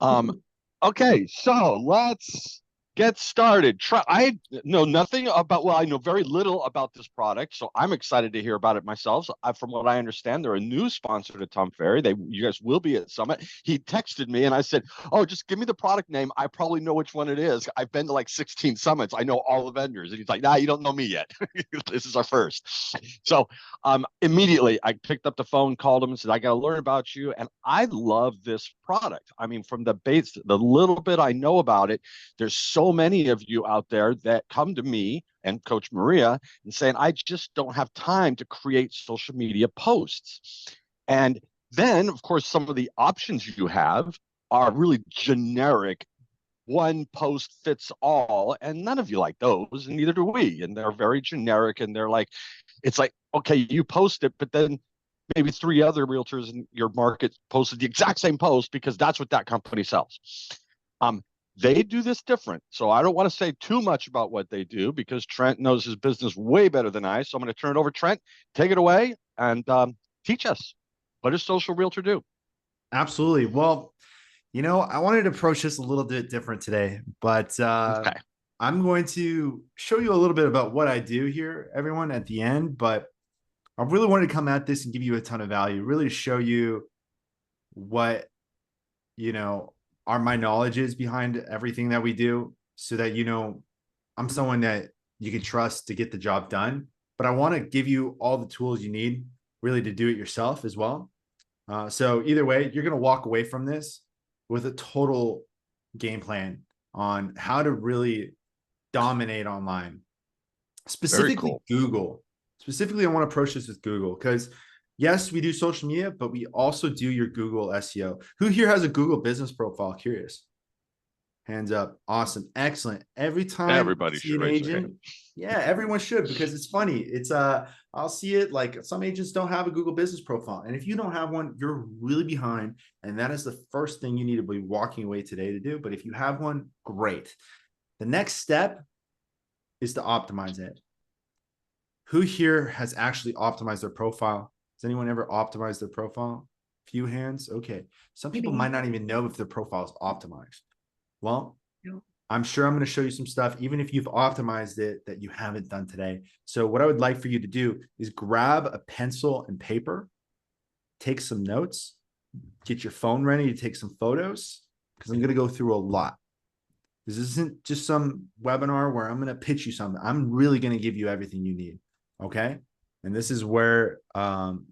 Um, okay, so let's get started. I know nothing about, well, I know very little about this product, so I'm excited to hear about it myself. So from what I understand, they're a new sponsor to Tom Ferry. You guys will be at Summit. He texted me and I said, "Oh, just give me the product name. I probably know which one it is. I've been to like 16 summits. I know all the vendors." And he's like, "Nah, you don't know me yet. This is our first." So immediately I picked up the phone, called him, and said, "I got to learn about you." And I love this product. I mean, from the little bit I know about it, there's so many of you out there that come to me and Coach Maria and saying, "I just don't have time to create social media posts." And then, of course, some of the options you have are really generic, one post fits all, and none of you like those, and neither do we. And they're very generic, and they're like, it's like, okay, you post it, but then maybe three other realtors in your market posted the exact same post because that's what that company sells. Um, they do this different. So I don't want to say too much about what they do because Trent knows his business way better than I. So I'm going to turn it over. Trent, take it away and teach us. What does Social Realtor do? Absolutely. Well, I wanted to approach this a little bit different today, but Okay. I'm going to show you a little bit about what I do here, everyone, at the end. But I really wanted to come at this and give you a ton of value, really to show you what, you know, are my knowledge is behind everything that we do so that, I'm someone that you can trust to get the job done. But I want to give you all the tools you need really to do it yourself as well. So either way, you're going to walk away from this with a total game plan on how to really dominate online, Very specifically cool. Google. Specifically, I want to approach this with Google because yes, we do social media, but we also do your Google SEO. Who here has a Google business profile? Curious. Hands up. Awesome. Excellent. Every time I Everybody see should an raise their hand. agent, yeah, everyone should because it's funny. I'll see it like some agents don't have a Google business profile. And if you don't have one, you're really behind. And that is the first thing you need to be walking away today to do. But if you have one, great. The next step is to optimize it. Who here has actually optimized their profile? Has anyone ever optimized their profile? Few hands. Okay. Some people might not even know if their profile is optimized. Well, I'm sure I'm going to show you some stuff, even if you've optimized it, that you haven't done today. So what I would like for you to do is grab a pencil and paper, take some notes, get your phone ready to take some photos, because I'm going to go through a lot. This isn't just some webinar where I'm going to pitch you something. I'm really going to give you everything you need. Okay. And this is where, we're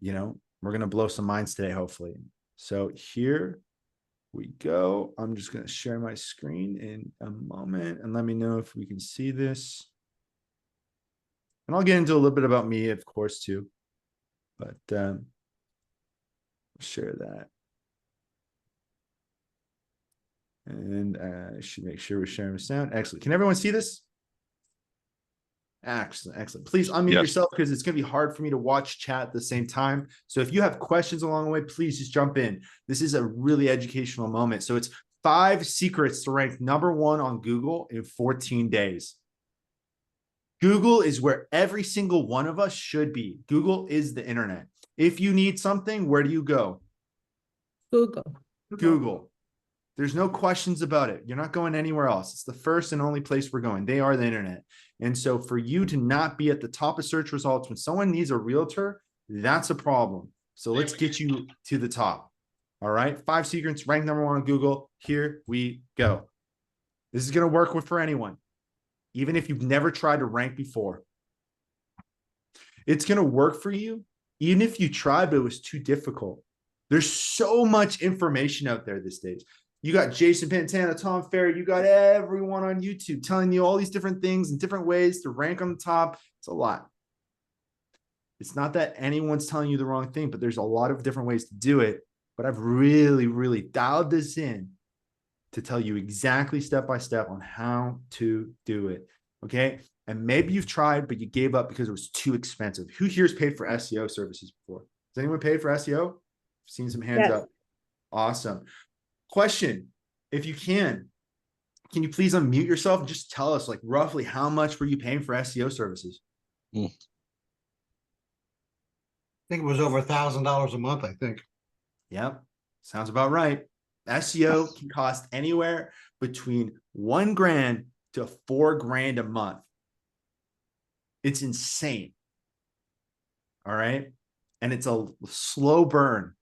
going to blow some minds today, hopefully. So here we go. I'm just going to share my screen in a moment and let me know if we can see this. And I'll get into a little bit about me, of course, too. But share that. And I should make sure we're sharing the sound. Excellent. Can everyone see this? Excellent. Excellent. Please unmute Yes. yourself because it's going to be hard for me to watch chat at the same time. So if you have questions along the way, please just jump in. This is a really educational moment. So it's 5 secrets to rank #1 on Google in 14 days. Google is where every single one of us should be. Google is the internet. If you need something, where do you go? Google. Google. There's no questions about it. You're not going anywhere else. It's the first and only place we're going. They are the internet. And so for you to not be at the top of search results when someone needs a realtor, that's a problem. So let's get you to the top. All right. 5 secrets, ranked #1 on Google. Here we go. This is going to work for anyone, even if you've never tried to rank before. It's going to work for you, even if you tried, but it was too difficult. There's so much information out there these days. You got Jason Pantana, Tom Ferry, you got everyone on YouTube telling you all these different things and different ways to rank on the top. It's a lot. It's not that anyone's telling you the wrong thing, but there's a lot of different ways to do it. But I've really, really dialed this in to tell you exactly step by step on how to do it. Okay. And maybe you've tried, but you gave up because it was too expensive. Who here's paid for SEO services before? Has anyone paid for SEO? I've seen some hands up. Awesome. Question, if you can you please unmute yourself and just tell us like roughly how much were you paying for SEO services? I think it was over $1,000 a month, I think. Yep. Sounds about right. SEO can cost anywhere between $1,000 to $4,000 a month. It's insane. All right. And it's a slow burn.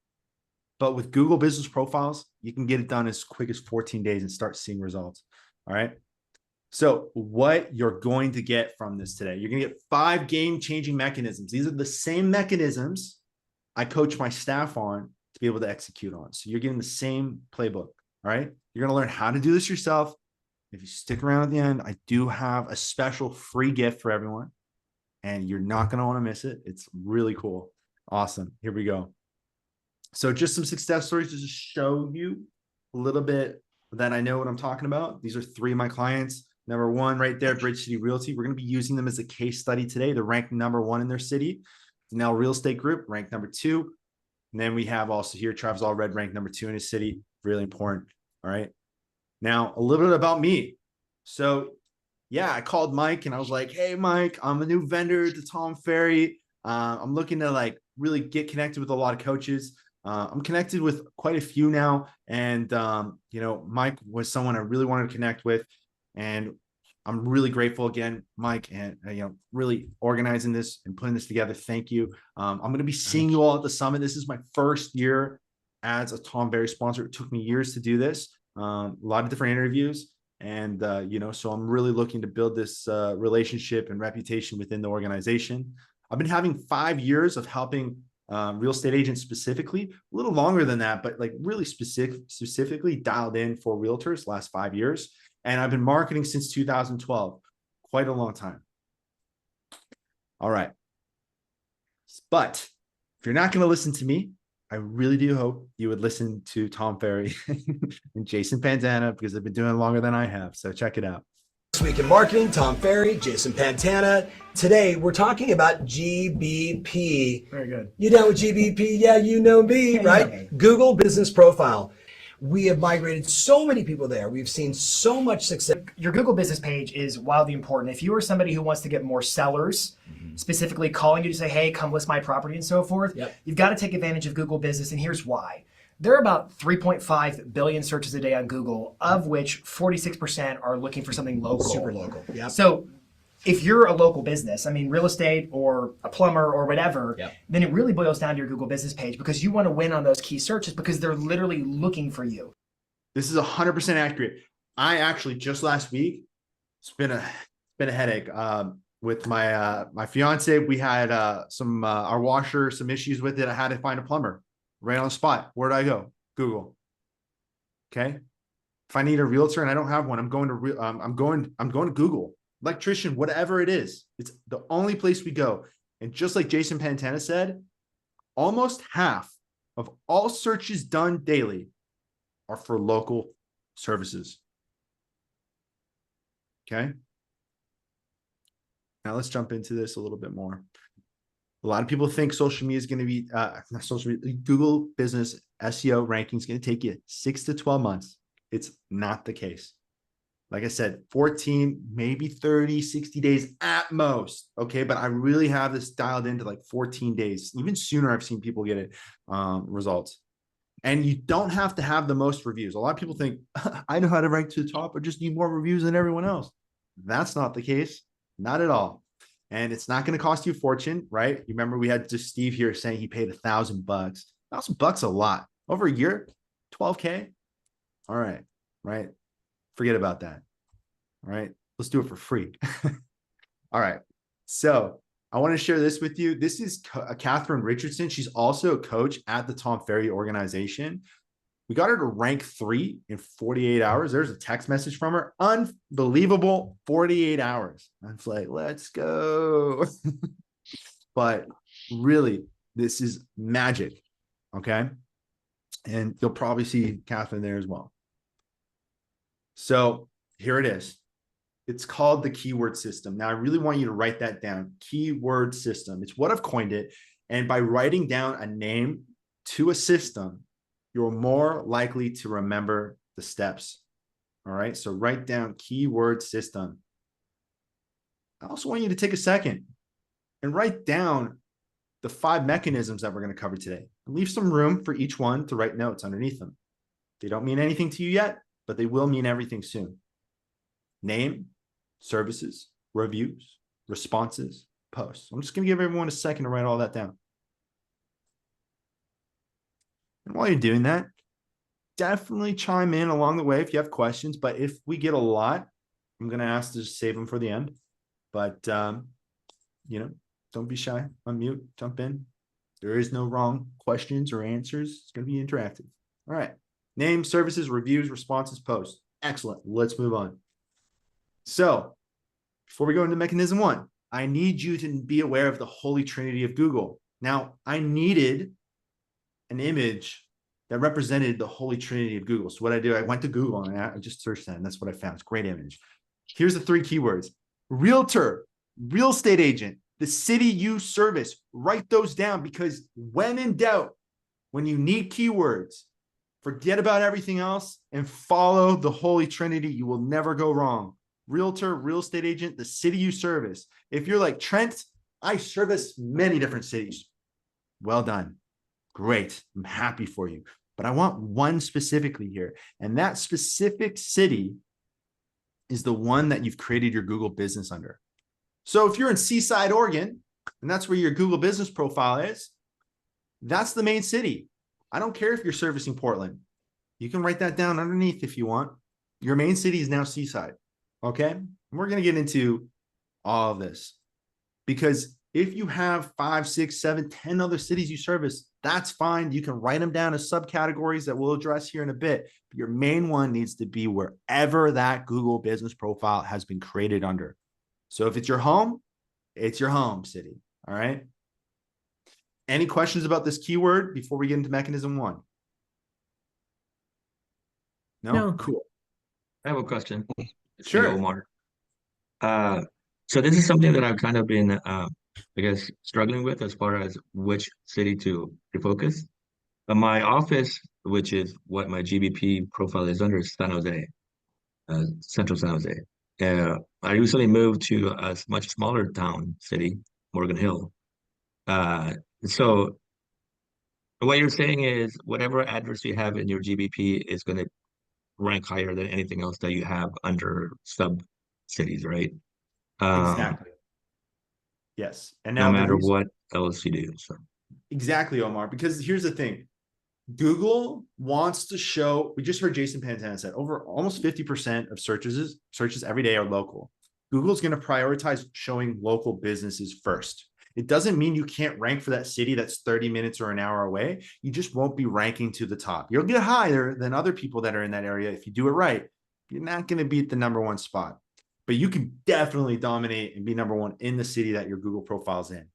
But with Google Business Profiles, you can get it done as quick as 14 days and start seeing results. All right. So what you're going to get from this today, you're going to get 5 game-changing mechanisms. These are the same mechanisms I coach my staff on to be able to execute on. So you're getting the same playbook. All right. You're going to learn how to do this yourself. If you stick around at the end, I do have a special free gift for everyone, and you're not going to want to miss it. It's really cool. Awesome. Here we go. So just some success stories to just show you a little bit that I know what I'm talking about. These are 3 of my clients. Number 1 right there, Bridge City Realty. We're going to be using them as a case study today. They're ranked number 1 in their city. Now Real Estate Group ranked number 2. And then we have also here Travis Allred ranked number 2 in his city. Really important. All right. Now a little bit about me. So yeah, I called Mike and I was like, hey, Mike, I'm a new vendor to Tom Ferry. I'm looking to like really get connected with a lot of coaches. I'm connected with quite a few now. And, Mike was someone I really wanted to connect with. And I'm really grateful again, Mike, and, really organizing this and putting this together. Thank you. I'm going to be seeing you all at the summit. This is my first year as a Tom Ferry sponsor. It took me years to do this. A lot of different interviews. And, so I'm really looking to build this relationship and reputation within the organization. I've been having 5 years of helping real estate agents specifically, a little longer than that, but like really specifically dialed in for realtors last 5 years. And I've been marketing since 2012, quite a long time. All right. But if you're not going to listen to me, I really do hope you would listen to Tom Ferry and Jason Pantana, because they've been doing it longer than I have. So check it out. This week in marketing, Tom Ferry, Jason Pantana. Today, we're talking about GBP. Very good. You down with GBP? Yeah, you know me, right? Google Business Profile. We have migrated so many people there. We've seen so much success. Your Google business page is wildly important. If you are somebody who wants to get more sellers, specifically calling you to say, hey, come list my property and so forth, you've got to take advantage of Google Business. And here's why. There are about 3.5 billion searches a day on Google, of which 46% are looking for something local. Super local. Yep. So if you're a local business, real estate or a plumber or whatever, then it really boils down to your Google business page, because you want to win on those key searches because they're literally looking for you. This is 100% accurate. I actually just last week, it's been a headache with my fiance. We had our washer, some issues with it. I had to find a plumber right on the spot. Where do I go? Google. Okay. If I need a realtor and I don't have one, I'm going to Google. Electrician, whatever it is, it's the only place we go. And just like Jason Pantana said, almost half of all searches done daily are for local services. Okay. Now let's jump into this a little bit more. A lot of people think social media is going to be not social media, Google business SEO ranking is going to take you 6 to 12 months. It's not the case. Like I said, 14, maybe 30, 60 days at most. Okay. But I really have this dialed into like 14 days. Even sooner, I've seen people get it results. And you don't have to have the most reviews. A lot of people think, I know how to rank to the top. I just need more reviews than everyone else. That's not the case. Not at all. And it's not going to cost you a fortune, right? You remember we had just Steve here saying he paid $1,000. $1,000 a lot. Over a year, 12K. All right. Right. Forget about that. All right. Let's do it for free. All right. So I want to share this with you. This is Catherine Richardson. She's also a coach at the Tom Ferry organization. We got her to rank 3 in 48 hours. There's a text message from her. Unbelievable 48 hours. I'm like, let's go. But really, this is magic. Okay. And you'll probably see Catherine there as well. So here it is. It's called the keyword system. Now, I really want you to write that down. Keyword system. It's what I've coined it. And by writing down a name to a system, you're more likely to remember the steps. All right. So write down keyword system. I also want you to take a second and write down the 5 mechanisms that we're going to cover today. Leave some room for each one to write notes underneath them. They don't mean anything to you yet, but they will mean everything soon. Name, services, reviews, responses, posts. I'm just going to give everyone a second to write all that down. And while you're doing that, definitely chime in along the way if you have questions. But if we get a lot, I'm going to ask to just save them for the end. But, you know, don't be shy. Unmute, jump in. There is no wrong questions or answers. It's going to be interactive. All right. Name, services, reviews, responses, posts. Excellent. Let's move on. So before we go into mechanism one, I need you to be aware of the holy trinity of Google. Now, I needed an image that represented the holy trinity of Google. So what I do, I went to Google and I just searched that, and that's what I found. It's a great image. Here's the 3 keywords: realtor, real estate agent, the city you service. Write those down, because when in doubt, when you need keywords, forget about everything else and follow the holy trinity. You will never go wrong. Realtor, real estate agent, the city you service. If you're like, Trent, I service many different cities. Well done. Great. I'm happy for you. But I want one specifically here. And that specific city is the one that you've created your Google business under. So if you're in Seaside, Oregon, and that's where your Google business profile is, that's the main city. I don't care if you're servicing Portland. You can write that down underneath if you want. Your main city is now Seaside. Okay. And we're going to get into all of this, because if you have 5, 6, 7, 10 other cities you service, that's fine. You can write them down as subcategories that we'll address here in a bit. But your main one needs to be wherever that Google business profile has been created under. So if it's your home city. All right. Any questions about this keyword before we get into mechanism one? No. Cool. I have a question. It's Sure. Omar. So this is something that I've kind of been, I guess, struggling with as far as which city to focus. But my office, which is what my GBP profile is under, is San Jose, Central San Jose. I recently moved to a much smaller city, Morgan Hill. So what you're saying is whatever address you have in your GBP is going to rank higher than anything else that you have under sub cities, right? Exactly. Yes. And No now matter what else you do. So exactly, Omar, because here's the thing. Google wants to show, we just heard Jason Pantana said, over almost 50% of searches every day are local. Google's going to prioritize showing local businesses first. It doesn't mean you can't rank for that city that's 30 minutes or an hour away. You just won't be ranking to the top. You'll get higher than other people that are in that area if you do it right. You're not going to be at the #1 spot, but you can definitely dominate and be #1 in the city that your Google profile's in.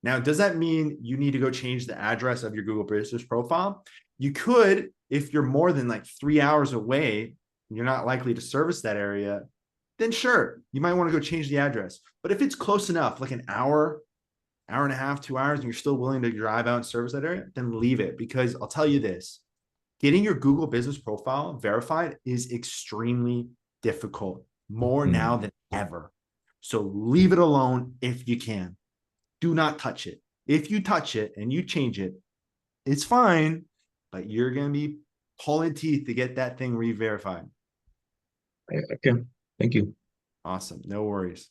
Now, does that mean you need to go change the address of your Google business profile? You could, if you're more than like 3 hours away, and you're not likely to service that area, then sure, you might want to go change the address. But if it's close enough, like an hour, hour and a half, 2 hours, and you're still willing to drive out and service that area, then leave it. Because I'll tell you this, getting your Google business profile verified is extremely difficult, more now than ever. So leave it alone if you can. Do not touch it. If you touch it and you change it, it's fine, but you're going to be pulling teeth to get that thing re-verified. okay, thank you. Awesome. No worries.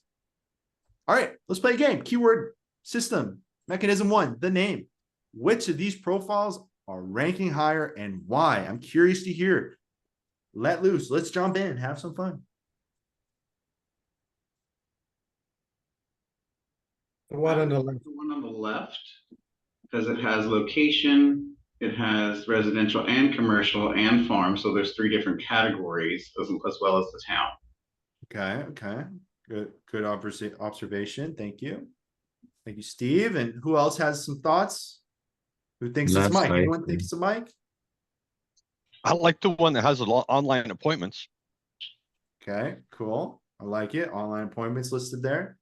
All right, let's play a game. Keyword system. Mechanism 1, the name. Which of these profiles are ranking higher and why? I'm curious to hear. Let loose. Let's jump in. Have some fun. The one on the left. The one on the left, because it has location, it has residential and commercial and farm. So there's 3 different categories as well as the town. Okay. Good observation. Thank you. Thank you, Steve. And who else has some thoughts? Who thinks it's Mike? Anyone thinks it's Mike? I like the one that has online appointments. Okay, cool. I like it. Online appointments listed there.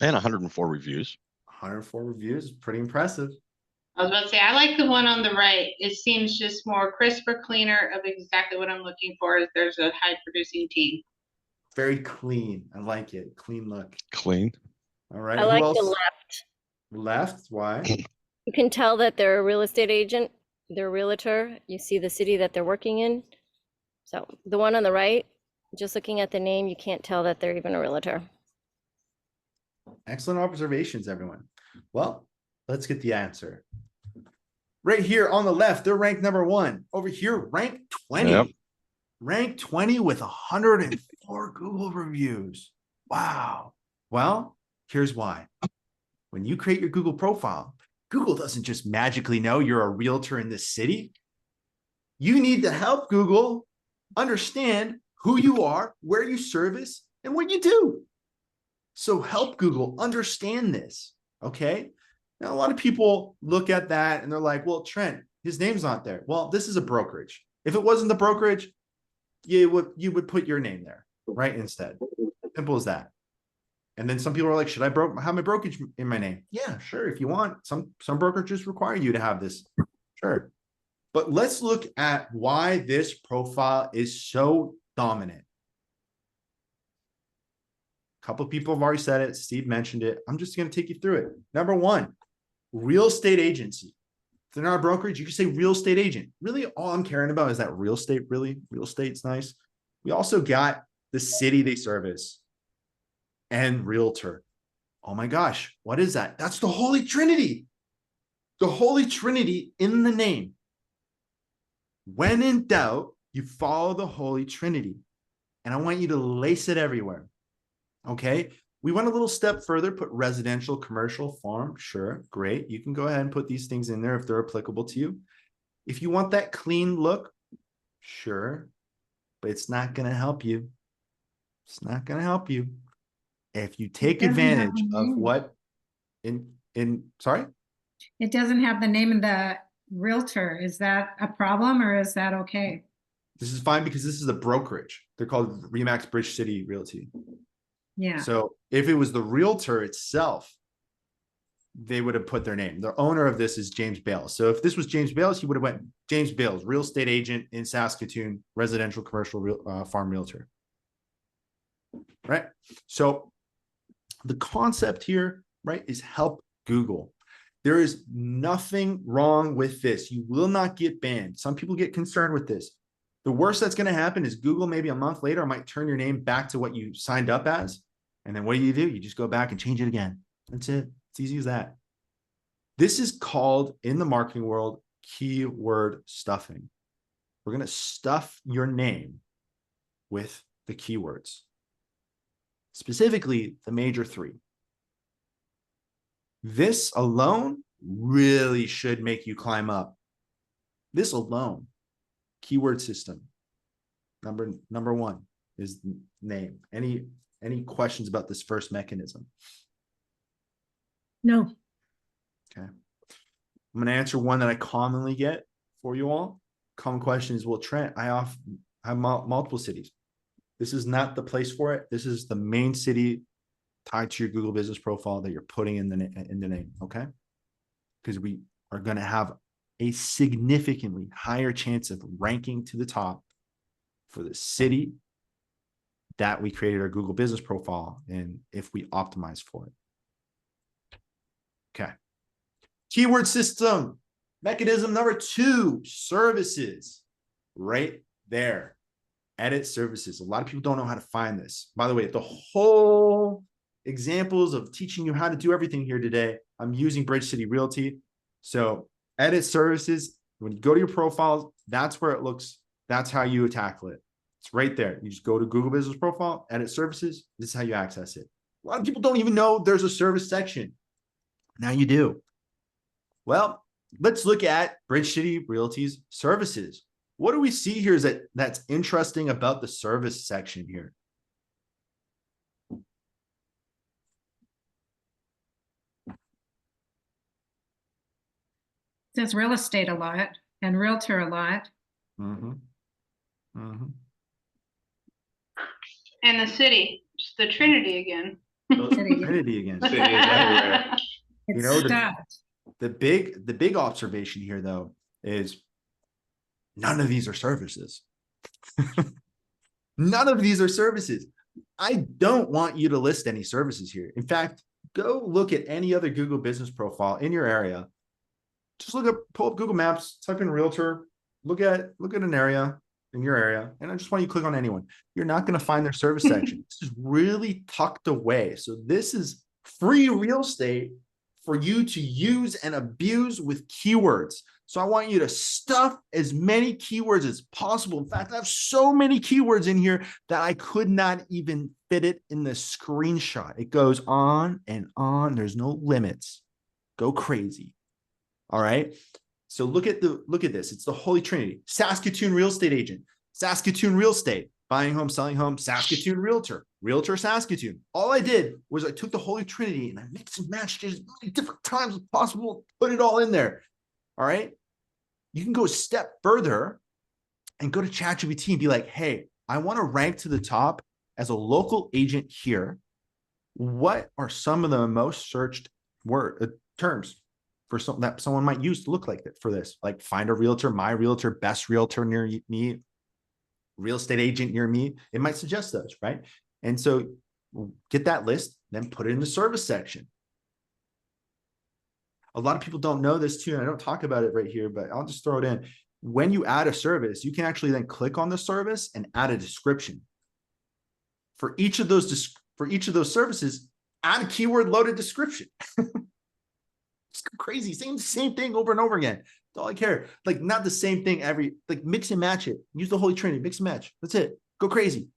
And 104 reviews. 104 reviews. Pretty impressive. I was about to say, I like the one on the right. It seems just more crisper, cleaner of exactly what I'm looking for. Is there's a high producing team. Very clean. I like it. Clean look. Clean. All right. I like the left. Left? Why? You can tell that they're a real estate agent they're a realtor, you see the city that they're working in. So the one on the right, just looking at the name, you can't tell that they're even a realtor. Excellent observations, everyone. Well, let's get the answer. Right here on the left, they're ranked number 1. Over here, ranked 20. Yep. Ranked 20 with 104 Google reviews. Wow. Well, here's why. When you create your Google profile, Google doesn't just magically know you're a realtor in this city. You need to help Google understand who you are, where you service, and what you do. So help Google understand this, okay? Now, a lot of people look at that and they're like, well, Trent, his name's not there. Well, this is a brokerage. If it wasn't the brokerage, you would put your name there, right? Instead. Simple as that. And then some people are like, should I have my brokerage in my name? Yeah, sure. If you want, some brokerages require you to have this. Sure. But let's look at why this profile is so dominant. A couple of people have already said it. Steve mentioned it. I'm just going to take you through it. Number 1, real estate agency. If they're not a brokerage, you can say real estate agent. Really, all I'm caring about is that real estate, really. Real estate's nice. We also got the city they service and realtor. Oh my gosh, what is that? That's the Holy Trinity. The Holy Trinity in the name. When in doubt, you follow the Holy Trinity. And I want you to lace it everywhere. Okay, we went a little step further, put residential, commercial, farm. Sure, great. You can go ahead and put these things in there if they're applicable to you. If you want that clean look, sure, but it's not going to help you. It's not going to help you. If you take advantage of what sorry? It doesn't have the name of the realtor. Is that a problem or is that okay? This is fine because this is a brokerage. They're called Remax Bridge City Realty. Yeah. So if it was the realtor itself, they would have put their name. The owner of this is James Bales. So if this was James Bales, he would have went James Bales, real estate agent in Saskatoon, residential, commercial, farm realtor. Right? So the concept here, right, is help Google. There is nothing wrong with this. You will not get banned. Some people get concerned with this. The worst that's going to happen is Google maybe a month later might turn your name back to what you signed up as. And then what do? You just go back and change it again. That's it. It's easy as that. This is called, in the marketing world, keyword stuffing. We're going to stuff your name with the keywords, specifically the major 3. This alone really should make you climb up. This alone. Keyword system. Number 1 is name. Any questions about this first mechanism? No. Okay. I'm going to answer one that I commonly get for you all. Common question is, well, Trent, I have multiple cities. This is not the place for it. This is the main city tied to your Google business profile that you're putting in the name. Okay. Because we are going to have a significantly higher chance of ranking to the top for the city that we created our Google business profile in if we optimize for it. Okay. Keyword system, mechanism number 2, services, right there. Edit services. A lot of people don't know how to find this. By the way, the whole examples of teaching you how to do everything here today, I'm using Bridge City Realty. So edit services, when you go to your profile, that's where it looks. That's how you tackle it. It's right there. You just go to Google Business Profile, edit services. This is how you access it. A lot of people don't even know there's a service section. Now you do. Well, let's look at Bridge City Realty's services. What do we see here is that's interesting about the service section here? It says real estate a lot and realtor a lot. Mm-hmm. Mm-hmm. And the city, just the Trinity again. Trinity again. City is everywhere. It's You know, stuffed. the big observation here, though, is none of these are services. None of these are services. I don't want you to list any services here. In fact, go look at any other Google business profile in your area. just pull up Google Maps, type in realtor, look at an area in your area, and I just want you to click on anyone. You're not going to find their service section. This is really tucked away. So this is free real estate for you to use and abuse with keywords. So I want you to stuff as many keywords as possible. In fact, I have so many keywords in here that I could not even fit it in the screenshot. It goes on and on. There's no limits. Go crazy. All right. So look at this. It's the Holy Trinity. Saskatoon real estate agent, Saskatoon real estate, buying home, selling home, Saskatoon realtor, realtor Saskatoon. All I did was I took the Holy Trinity and I mixed and matched it as many different times as possible, put it all in there. All right. You can go a step further and go to ChatGPT and be like, hey, I want to rank to the top as a local agent here. What are some of the most searched terms for something that someone might use to look like that for this? Like find a realtor, my realtor, best realtor near me, real estate agent near me. It might suggest those, right? And so get that list, then put it in the service section. A lot of people don't know this too, and I don't talk about it right here, but I'll just throw it in. When you add a service, you can actually then click on the service and add a description. For each of those services, add a keyword loaded description. It's crazy. Same thing over and over again. That's all I care. Like not the same thing like mix and match it. Use the Holy Trinity, mix and match. That's it. Go crazy.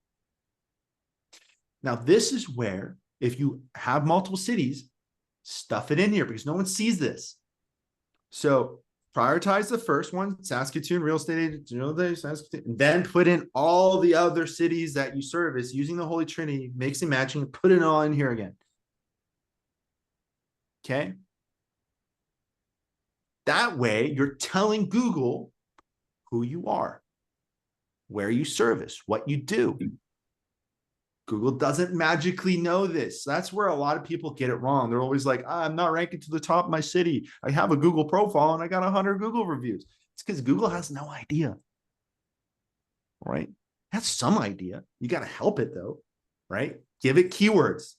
Now, this is where if you have multiple cities, stuff it in here because no one sees this. So prioritize the first one, Saskatoon real estate agent, and then put in all the other cities that you service using the Holy Trinity, mix and matching, and put it all in here again. Okay. That way you're telling Google who you are, where you service, what you do. Google doesn't magically know this. That's where a lot of people get it wrong. They're always like, I'm not ranking to the top of my city. I have a Google profile and I got 100 Google reviews. It's because Google has no idea. Right? That's some idea. You got to help it though, right? Give it keywords.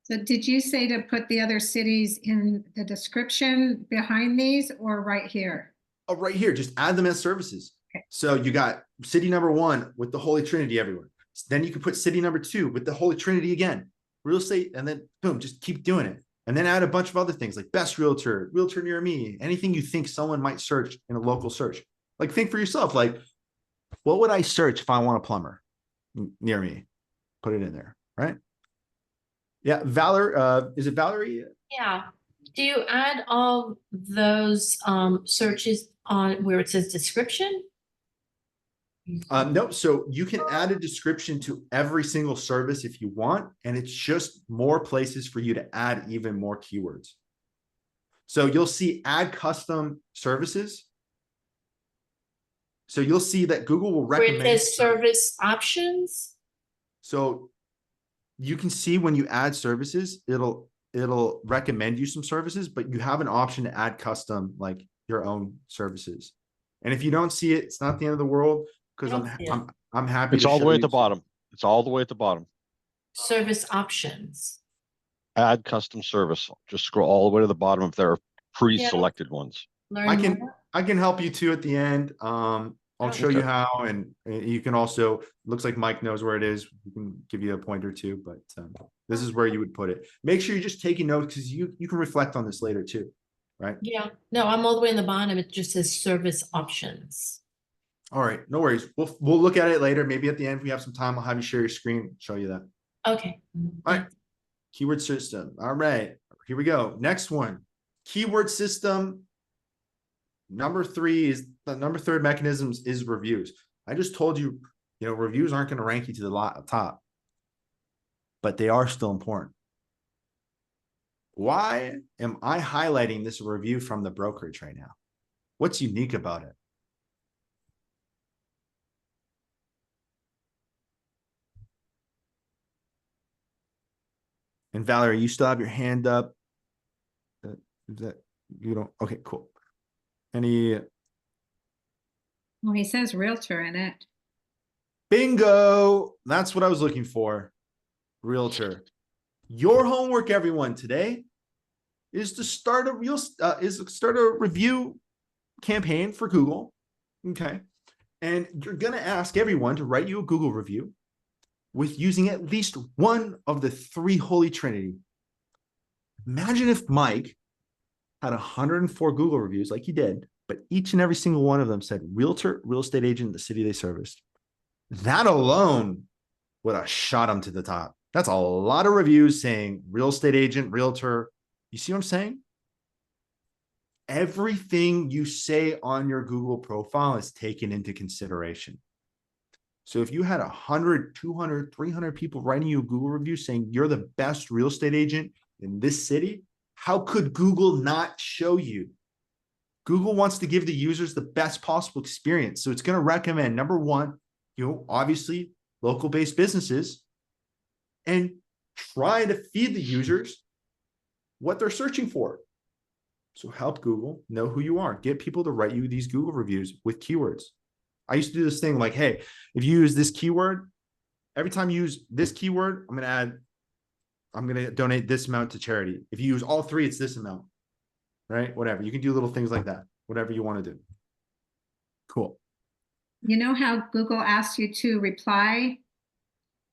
So did you say to put the other cities in the description behind these or right here? Oh, right here. Just add them as services. Okay. So you got city number 1 with the Holy Trinity everywhere. Then you can put city number 2 with the Holy Trinity again, real estate, and then boom, just keep doing it. And then add a bunch of other things like best realtor, realtor near me, anything you think someone might search in a local search. Like think for yourself, like what would I search if I want a plumber near me? Put it in there, right? Yeah, Valerie, is it Valerie? Yeah. Do you add all those searches on where it says description? No, so you can add a description to every single service if you want, and it's just more places for you to add even more keywords. So you'll see add custom services. So you'll see that Google will recommend where it says service options. So you can see when you add services, it'll recommend you some services, but you have an option to add custom, like your own services. And if you don't see it, it's not the end of the world. Because I'm happy. It's all the way at the bottom. It's all the way at the bottom. Service options. Add custom service. Just scroll all the way to the bottom if there are pre-selected ones. I can help you too at the end. I'll show you how, and you can also, looks like Mike knows where it is. We can give you a pointer too, but this is where you would put it. Make sure you're just taking notes because you can reflect on this later too, right? Yeah. No, I'm all the way in the bottom. It just says service options. All right, no worries. We'll look at it later. Maybe at the end, if we have some time, I'll have you share your screen, show you that. Okay. All right. Keyword system. All right, here we go. Next one. Keyword system. Number 3 is the number 3 mechanisms is reviews. I just told you, reviews aren't going to rank you to the top, but they are still important. Why am I highlighting this review from the brokerage right now? What's unique about it? And Valerie, you still have your hand up. That you don't? Okay, cool. Any? Well, he says realtor in it. Bingo. That's what I was looking for. Realtor. Your homework, everyone, today is to start a review campaign for Google. Okay. And you're going to ask everyone to write you a Google review with using at least one of the three Holy Trinity. Imagine if Mike had 104 Google reviews like he did, but each and every single one of them said realtor, real estate agent, the city they serviced. That alone would have shot him to the top. That's a lot of reviews saying real estate agent, realtor. You see what I'm saying? Everything you say on your Google profile is taken into consideration. So if you had 100, 200, 300 people writing you a Google review saying you're the best real estate agent in this city, how could Google not show you? Google wants to give the users the best possible experience. So it's going to recommend, number one, obviously local-based businesses, and try to feed the users what they're searching for. So help Google know who you are. Get people to write you these Google reviews with keywords. I used to do this thing like, hey, if you use this keyword, every time you use this keyword, I'm going to donate this amount to charity. If you use all three, it's this amount, right? Whatever. You can do little things like that, whatever you want to do. Cool. You know how Google asks you to reply?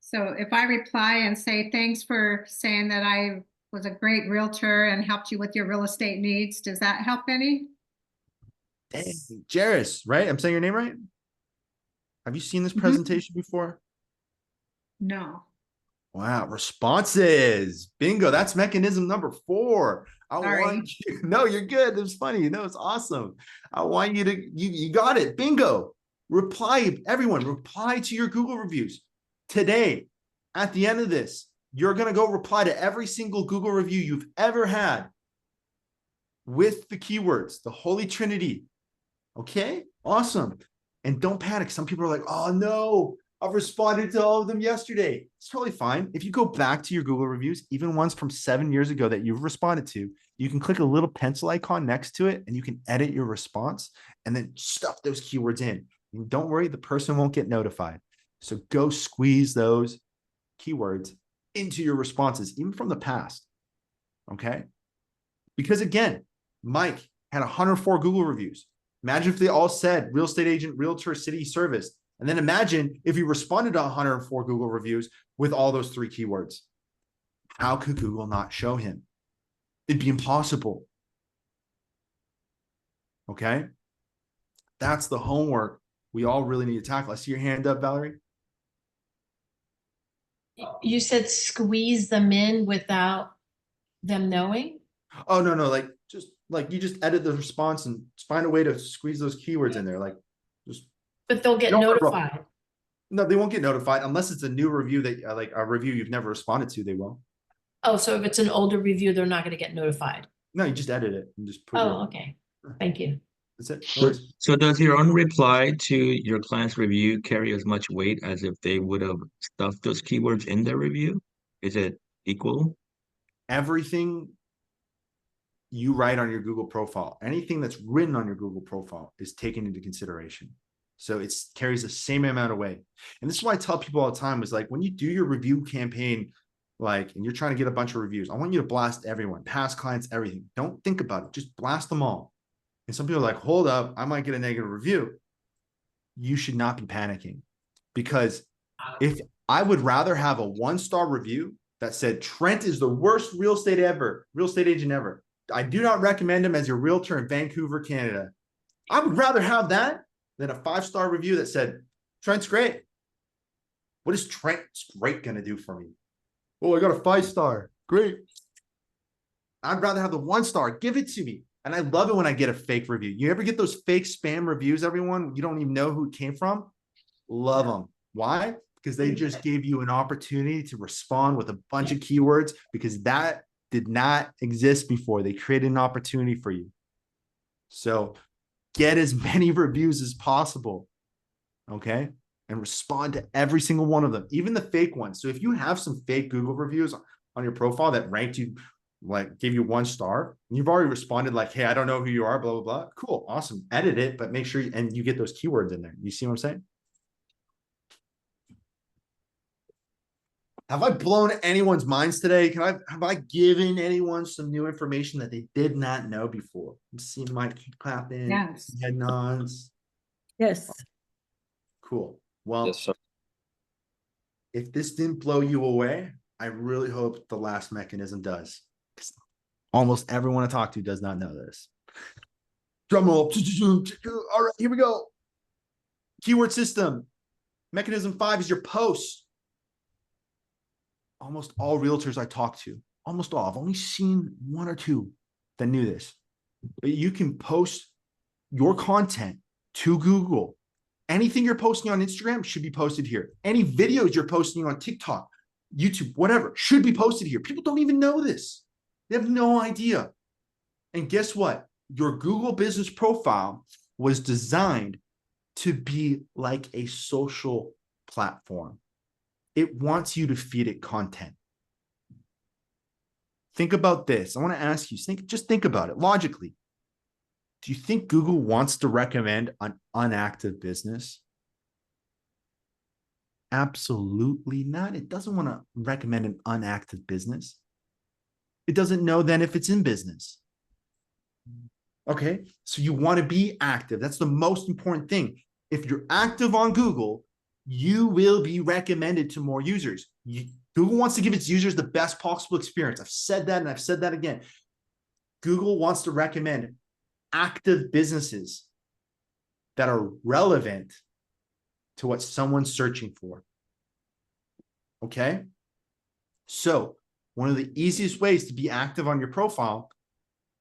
So if I reply and say, thanks for saying that I was a great realtor and helped you with your real estate needs, does that help any? Dang, Jairus, right? I'm saying your name right? Have you seen this presentation before? No. Wow, responses. Bingo. That's mechanism number 4. No, you're good. It's funny. No, it's awesome. I want you to, you got it. Bingo. Reply, everyone, reply to your Google reviews. Today, at the end of this, you're going to go reply to every single Google review you've ever had with the keywords, the Holy Trinity. Okay, awesome. And don't panic. Some people are like, oh no, I've responded to all of them yesterday. It's totally fine. If you go back to your Google reviews, even ones from 7 years ago that you've responded to, you can click a little pencil icon next to it and you can edit your response and then stuff those keywords in. And don't worry, the person won't get notified. So go squeeze those keywords into your responses, even from the past. Okay. Because again, Mike had 104 Google reviews. Imagine if they all said real estate agent, realtor, city service. And then imagine if you responded to 104 Google reviews with all those 3 keywords. How could Google not show him? It'd be impossible. Okay. That's the homework we all really need to tackle. I see your hand up, Valerie. You said squeeze them in without them knowing? Oh, no. Like you just edit the response and find a way to squeeze those keywords in there. Like just. But they'll get notified. No, they won't get notified unless it's a new review that like a review you've never responded to, they will. Oh, so if it's an older review, they're not going to get notified. No, you just edit it and just put it. Oh, okay. Thank you. That's it. So does your own reply to your client's review carry as much weight as if they would have stuffed those keywords in their review? Is it equal? Everything you write on your Google profile, anything that's written on your Google profile is taken into consideration. So it carries the same amount of weight. And this is why I tell people all the time is like, when you do your review campaign, and you're trying to get a bunch of reviews, I want you to blast everyone, past clients, everything. Don't think about it. Just blast them all. And some people are like, hold up, I might get a negative review. You should not be panicking, because if I would rather have a 1-star review that said Trent is the worst real estate agent ever. I do not recommend him as your realtor in Vancouver, Canada. I would rather have that than a 5-star review that said Trent's great. What is Trent's great going to do for me? Oh, I got a 5-star. Great. I'd rather have the 1-star. Give it to me. And I love it when I get a fake review. You ever get those fake spam reviews, everyone? You don't even know who it came from? Love them. Why? Because they just gave you an opportunity to respond with a bunch of keywords, because that did not exist before. They created an opportunity for you. So get as many reviews as possible. Okay? And respond to every single one of them, even the fake ones. So if you have some fake Google reviews on your profile that ranked you, like gave you 1 star, and you've already responded like, hey, I don't know who you are, blah, blah, blah. Cool. Awesome. Edit it, but make sure you get those keywords in there. You see what I'm saying? Have I blown anyone's minds today? Have I given anyone some new information that they did not know before? I'm seeing Mike clapping, Yes. head nods. Yes. Cool. Well, Yes, sir. if this didn't blow you away, I really hope the last mechanism does. Almost everyone I talk to does not know this. Drum roll. All right, here we go. Keyword system. Mechanism 5 is your post. Almost all realtors I talk to, almost all, I've only seen 1 or 2 that knew this, but you can post your content to Google. Anything you're posting on Instagram should be posted here. Any videos you're posting on TikTok, YouTube, whatever, should be posted here. People don't even know this. They have no idea. And guess what? Your Google business profile was designed to be like a social platform. It wants you to feed it content. Think about this. I want to ask you, just think about it logically. Do you think Google wants to recommend an unactive business? Absolutely not. It doesn't want to recommend an unactive business. It doesn't know then if it's in business. Okay, so you want to be active. That's the most important thing. If you're active on Google, you will be recommended to more users. Google wants to give its users the best possible experience. I've said that and I've said that again. Google wants to recommend active businesses that are relevant to what someone's searching for. Okay? So one of the easiest ways to be active on your profile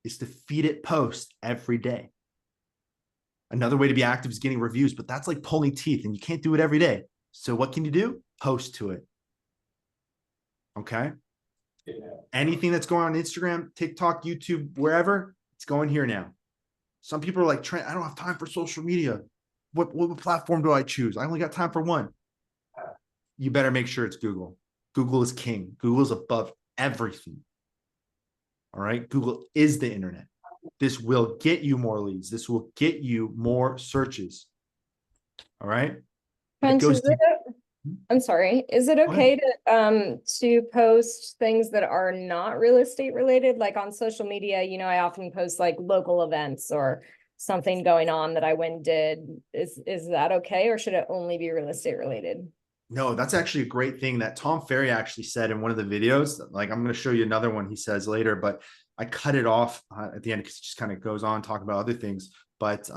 is to feed it posts every day. Another way to be active is getting reviews, but that's like pulling teeth and you can't do it every day. So what can you do? Post to it. Okay. Yeah. Anything that's going on Instagram, TikTok, YouTube, wherever, it's going here now. Some people are like, Trent, I don't have time for social media. What platform do I choose? I only got time for one. You better make sure it's Google. Google is king. Google is above everything. All right. Google is the internet. This will get you more leads. This will get you more searches. All right. I'm sorry. Is it okay to post things that are not real estate related? Like on social media, you know, I often post like local events or something going on that I went and did. Is that okay, or should it only be real estate related? No, that's actually a great thing that Tom Ferry actually said in one of the videos. Like, I'm going to show you another one he says later, but I cut it off at the end because it just kind of goes on talking about other things. But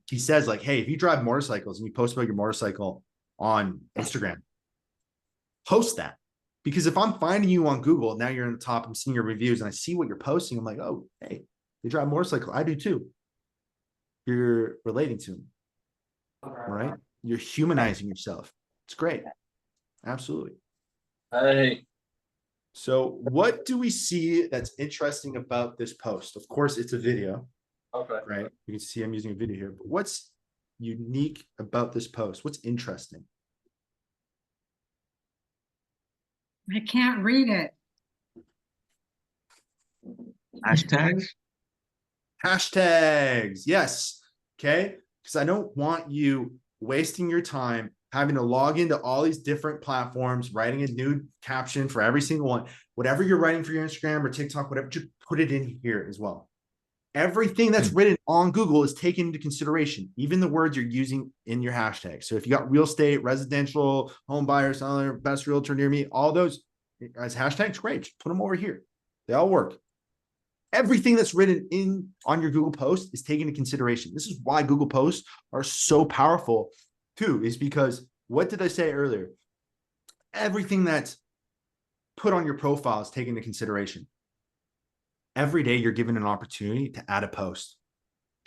he says like, hey, if you drive motorcycles and you post about your motorcycle on Instagram, post that. Because if I'm finding you on Google, now you're in the top, I'm seeing your reviews and I see what you're posting. I'm like, oh, hey, you drive a motorcycle. I do too. You're relating to me. All right. You're humanizing yourself. It's great. Absolutely. Hey. So what do we see that's interesting about this post? Of course, it's a video. Okay. Right. You can see I'm using a video here, but what's unique about this post? What's interesting? I can't read it. Hashtags? Hashtags. Yes. Okay. Because I don't want you wasting your time having to log into all these different platforms, writing a new caption for every single one. Whatever you're writing for your Instagram or TikTok, whatever, just put it in here as well. Everything that's written on Google is taken into consideration, even the words you're using in your hashtag. So if you got real estate, residential, home buyer, seller, best realtor near me, all those as hashtags, great. Just put them over here. They all work. Everything that's written on your Google post is taken into consideration. This is why Google posts are so powerful too, is because what did I say earlier? Everything that's put on your profile is taken into consideration. Every day you're given an opportunity to add a post.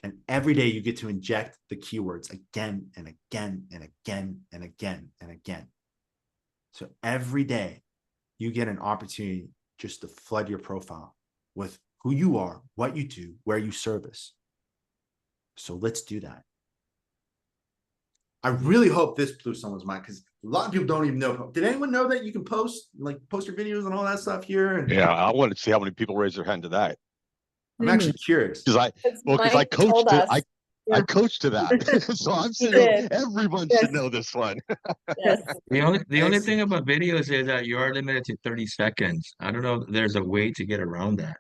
And every day you get to inject the keywords again and again and again and again and again. So every day you get an opportunity just to flood your profile with who you are, what you do, where you service. So let's do that. I really hope this blew someone's mind because a lot of people don't even know. Did anyone know that you can post your videos and all that stuff here? And yeah, I wanted to see how many people raise their hand to that. I'm actually curious Because I coached it. I coached to that. So I'm You saying did. everyone Yes. should know this one. Yes. The only Excellent. thing about videos is that you are limited to 30 seconds. I don't know if there's a way to get around that.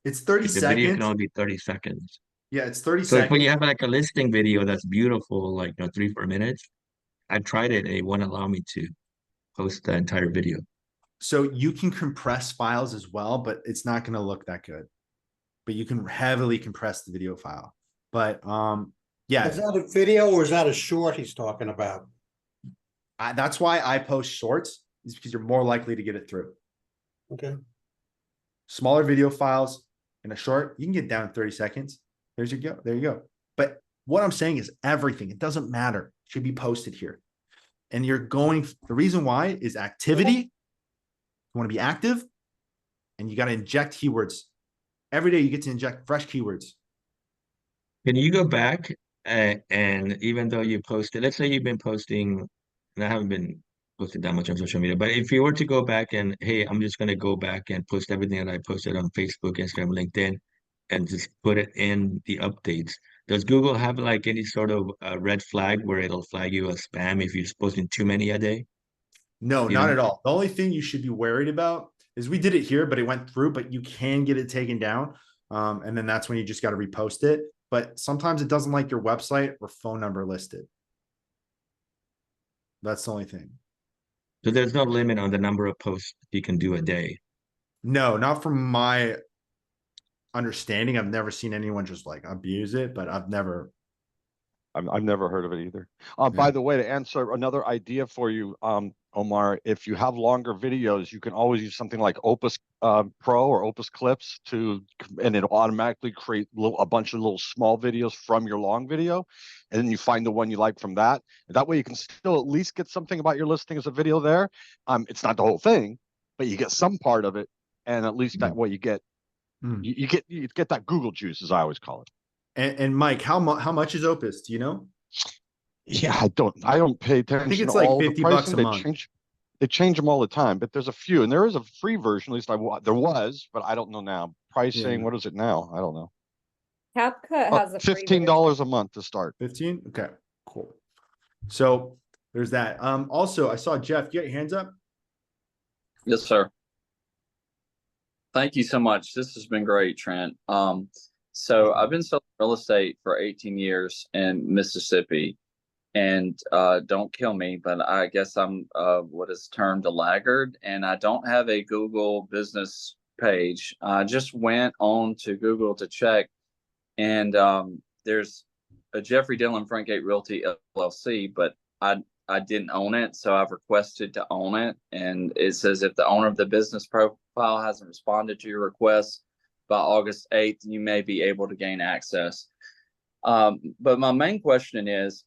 It's 30 Like, the video can seconds. only be 30 seconds. Yeah, it's 30 So if when seconds. you have like a listing video that's beautiful, like 3-4 minutes, I tried it and it won't allow me to post the entire video. So you can compress files as well, but it's not going to look that good. But you can heavily compress the video file. But yeah, Is that a video or is that a short he's talking about? that's why I post shorts, is because you're more likely to get it through. Okay. Smaller video files in a short, you can get down in 30 seconds. There's your go. There you go. But what I'm saying is everything, it doesn't matter, it should be posted here. And you're going, the reason why is activity. You want to be active and you got to inject keywords. Every day you get to inject fresh keywords. Can you go back and even though you posted, let's say you've been posting, and I haven't been posted that much on social media, but if you were to go back and, hey, I'm just going to go back and post everything that I posted on Facebook, Instagram, LinkedIn, and just put it in the updates. Does Google have like any sort of red flag where it'll flag you as spam if you're posting too many a day? No, You not know? at all. The only thing you should be worried about is we did it here, but it went through, but you can get it taken down. And then that's when you just got to repost it. But sometimes it doesn't like your website or phone number listed. That's the only thing. So there's no limit on the number of posts you can do a day. No, not from my understanding. I've never seen anyone just like abuse it, but I've never. I've never heard of it either. Yeah. By the way, to answer another idea for you, Omar, if you have longer videos, you can always use something like Opus Pro or Opus Clips and it'll automatically create a bunch of little small videos from your long video, and then you find the one you like from that. And that way, you can still at least get something about your listing as a video there. It's not the whole thing, but you get some part of it, and at least that way you get you get that Google juice, as I always call it. And Mike, how much is Opus? Do you know? Yeah, I don't pay attention. I think it's to like all $50 the pricing. a They month. change them all the time, but there's a few, and there is a free version. At least there was, but I don't know now. Pricing, Yeah. what is it now? I don't know. CapCut has a free $15 a month to start. 15? Okay, cool. So there's that. Also, I saw Jeff. You got your hands up? Yes, sir. Thank you so much. This has been great, Trent. So I've been selling real estate for 18 years in Mississippi, and don't kill me, but I guess I'm what is termed a laggard, and I don't have a Google business page. I just went on to Google to check, and there's a Jeffrey Dillon Frankgate Realty LLC, but I didn't own it, so I've requested to own it, and it says if the owner of the business profile hasn't responded to your request by August 8th, you may be able to gain access. But my main question is,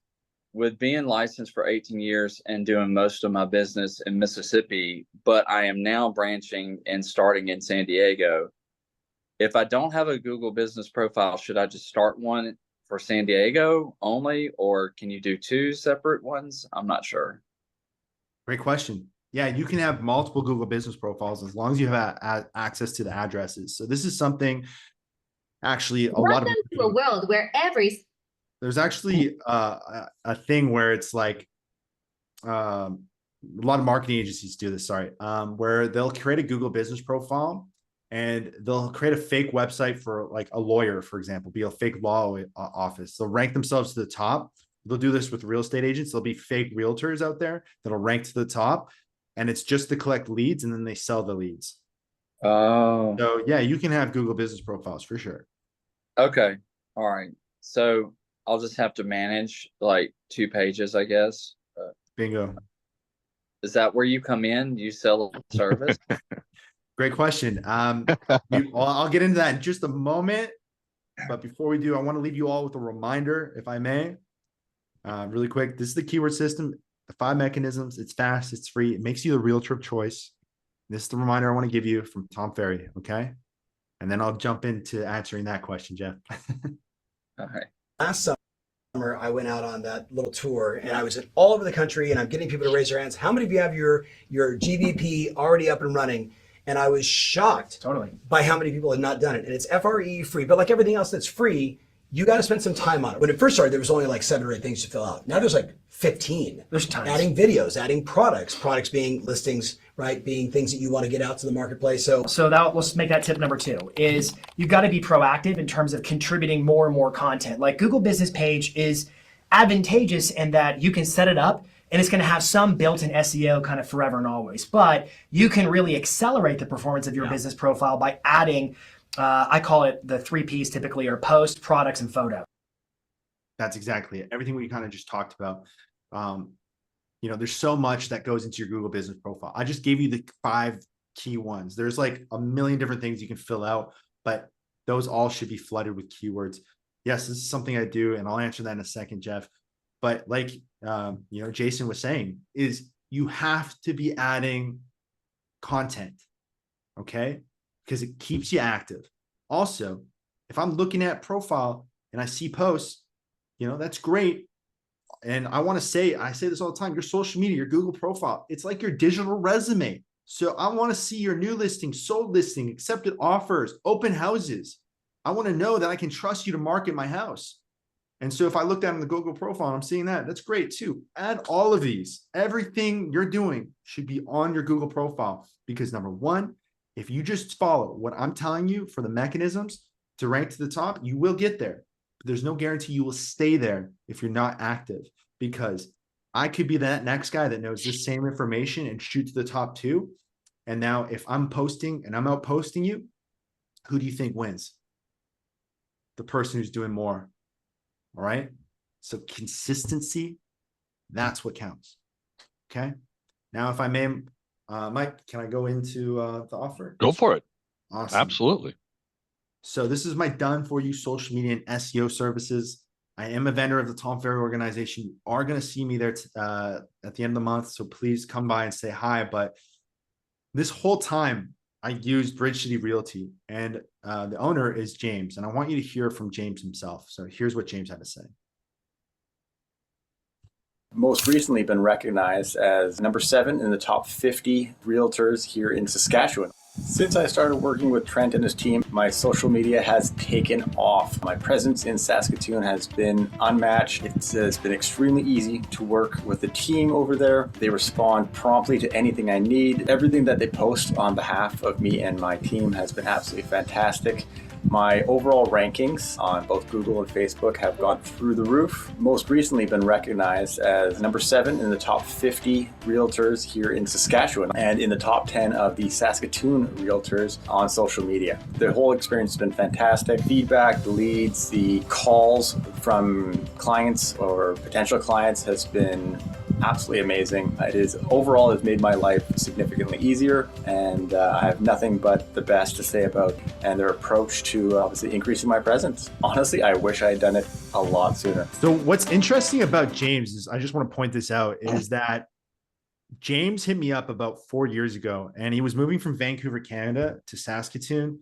with being licensed for 18 years and doing most of my business in Mississippi, but I am now branching and starting in San Diego, if I don't have a Google business profile, should I just start one for San Diego only, or can you do two separate ones? I'm not sure. Great question. Yeah, you can have multiple Google business profiles as long as you have access to the addresses. So this is something actually Welcome to a world where there's actually a thing where it's like a lot of marketing agencies do this, where they'll create a Google business profile and they'll create a fake website for like a lawyer, for example, be a fake law office. They'll rank themselves to the top. They'll do this with real estate agents. There'll be fake realtors out there that'll rank to the top, and it's just to collect leads, and then they sell the leads. Oh. So yeah, you can have Google business profiles for sure. Okay. All right. So I'll just have to manage like 2 pages, I guess. Bingo. Is that where you come in? You sell a service? Great question. I'll get into that in just a moment. But before we do, I want to leave you all with a reminder, if I may. Really quick, this is the keyword system, the 5 mechanisms. It's fast, it's free, it makes you the realtor of choice. This is the reminder I want to give you from Tom Ferry, okay? And then I'll jump into answering that question, Jeff. All right. Last summer, I went out on that little tour, and I was all over the country, and I'm getting people to raise their hands. How many of you have your GVP already up and running? And I was shocked by how many people had not done it. And it's FRE free, but like everything else that's free, you got to spend some time on it. When it first started, there was only like 7 or 8 things to fill out. Now there's like 15. There's tons. Adding videos, adding products being listings, right? Being things that you want to get out to the marketplace. So let's make that tip number 2 is you've got to be proactive in terms of contributing more and more content. Like Google Business Page is advantageous in that you can set it up and it's going to have some built-in SEO kind of forever and always, but you can really accelerate the performance of your business profile by adding, I call it the 3 Ps typically are post, products, and photo. That's exactly it. Everything we kind of just talked about. You know, there's so much that goes into your Google business profile. I just gave you the 5 key ones. There's like a million different things you can fill out, but those all should be flooded with keywords. Yes, this is something I do, and I'll answer that in a second, Jeff. But like, you know, Jason was saying, is you have to be adding content, okay? Because it keeps you active. Also, if I'm looking at profile and I see posts, you know, that's great. And I want to say, I say this all the time, your social media, your Google profile, it's like your digital resume. So I want to see your new listing, sold listing, accepted offers, open houses. I want to know that I can trust you to market my house. And so if I look down in the Google profile and I'm seeing that, that's great too. Add all of these. Everything you're doing should be on your Google profile because number one, if you just follow what I'm telling you for the mechanisms to rank to the top, you will get there. But there's no guarantee you will stay there if you're not active, because I could be that next guy that knows this same information and shoot to the top 2. And now if I'm posting and I'm out posting you, who do you think wins? The person who's doing more. All right. So consistency, that's what counts. Okay. Now, if I may, Mike, can I go into the offer? Go for it. Awesome. Absolutely. So this is my done for you social media and SEO services. I am a vendor of the Tom Ferry organization. You are going to see me there at the end of the month. So please come by and say hi. But this whole time I used Bridge City Realty, and the owner is James. And I want you to hear from James himself. So here's what James had to say. Most recently been recognized as number 7 in the top 50 realtors here in Saskatchewan. Since I started working with Trent and his team, my social media has taken off. My presence in Saskatoon has been unmatched. It's been extremely easy to work with the team over there. They respond promptly to anything I need. Everything that they post on behalf of me and my team has been absolutely fantastic. My overall rankings on both Google and Facebook have gone through the roof. Most recently been recognized as number 7 in the top 50 realtors here in Saskatchewan and in the top 10 of the Saskatoon realtors on social media. The whole experience has been fantastic. Feedback, the leads, the calls from clients or potential clients has been absolutely amazing. It is overall has made my life significantly easier, and I have nothing but the best to say about and their approach to obviously increasing my presence. Honestly, I wish I had done it a lot sooner. So what's interesting about James is, I just want to point this out, is that James hit me up about 4 years ago, and he was moving from Vancouver, Canada to Saskatoon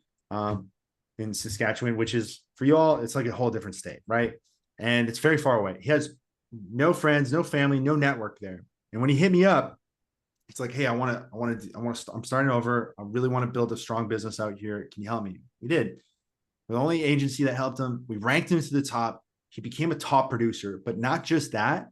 in Saskatchewan, which is, for y'all, it's like a whole different state, right? And it's very far away. He has no friends, no family, no network there. And when he hit me up, it's like, hey, I'm starting over. I really want to build a strong business out here. Can you help me? We did. We're the only agency that helped him. We ranked him to the top. He became a top producer, but not just that.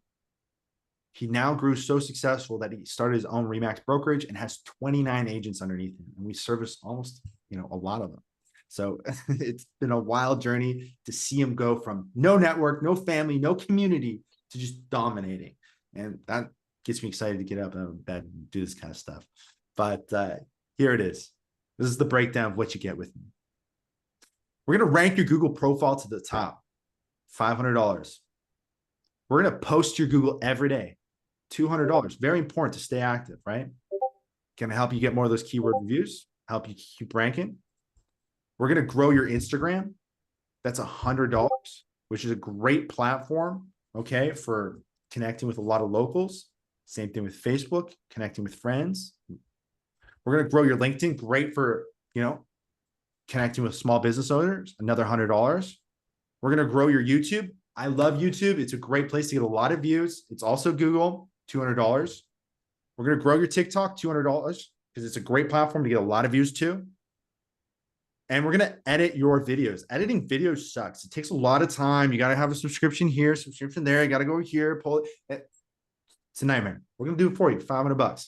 He now grew so successful that he started his own Remax brokerage and has 29 agents underneath him. And we service almost, a lot of them. So it's been a wild journey to see him go from no network, no family, no community to just dominating. And that gets me excited to get up out of bed and do this kind of stuff. But here it is. This is the breakdown of what you get with me. We're going to rank your Google profile to the top, $500. We're going to post your Google every day, $200. Very important to stay active, right? Going to help you get more of those keyword reviews, help you keep ranking. We're going to grow your Instagram. That's $100, which is a great platform, okay, for connecting with a lot of locals. Same thing with Facebook, connecting with friends. We're going to grow your LinkedIn. Great for, connecting with small business owners, another $100. We're going to grow your YouTube. I love YouTube. It's a great place to get a lot of views. It's also Google, $200. We're going to grow your TikTok, $200, because it's a great platform to get a lot of views too. And we're going to edit your videos. Editing videos sucks. It takes a lot of time. You got to have a subscription here, subscription there. You got to go over here, pull it. It's a nightmare. We're going to do it for you, $500.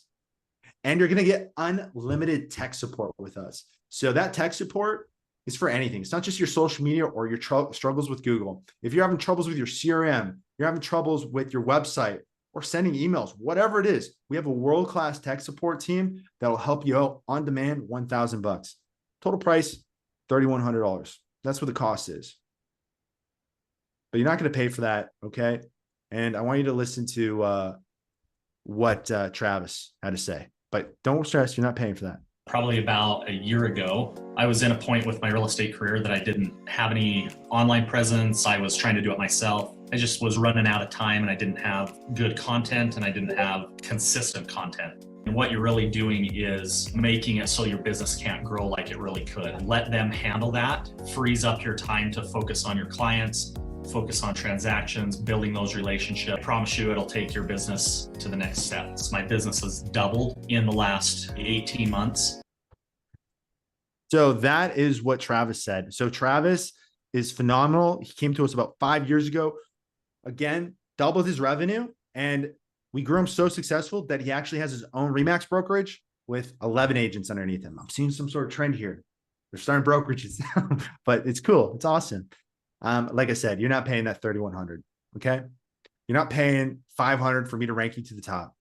And you're going to get unlimited tech support with us. So that tech support is for anything. It's not just your social media or your struggles with Google. If you're having troubles with your CRM, you're having troubles with your website or sending emails, whatever it is, we have a world-class tech support team that'll help you out on demand, $1,000. Total price, $3,100. That's what the cost is. But you're not going to pay for that, okay? And I want you to listen to what Travis had to say. But don't stress, you're not paying for that. Probably about a year ago, I was in a point with my real estate career that I didn't have any online presence. I was trying to do it myself. I just was running out of time and I didn't have good content and I didn't have consistent content. And what you're really doing is making it so your business can't grow like it really could. Let them handle that, frees up your time to focus on your clients, focus on transactions, building those relationships. I promise you it'll take your business to the next steps. My business has doubled in the last 18 months. So that is what Travis said. So Travis is phenomenal. He came to us about 5 years ago. Again, doubled his revenue, and we grew him so successful that he actually has his own Remax brokerage with 11 agents underneath him. I'm seeing some sort of trend here. They're starting brokerages, but it's cool. It's awesome. Like I said, you're not paying that $3,100. Okay. You're not paying $500 for me to rank you to the top.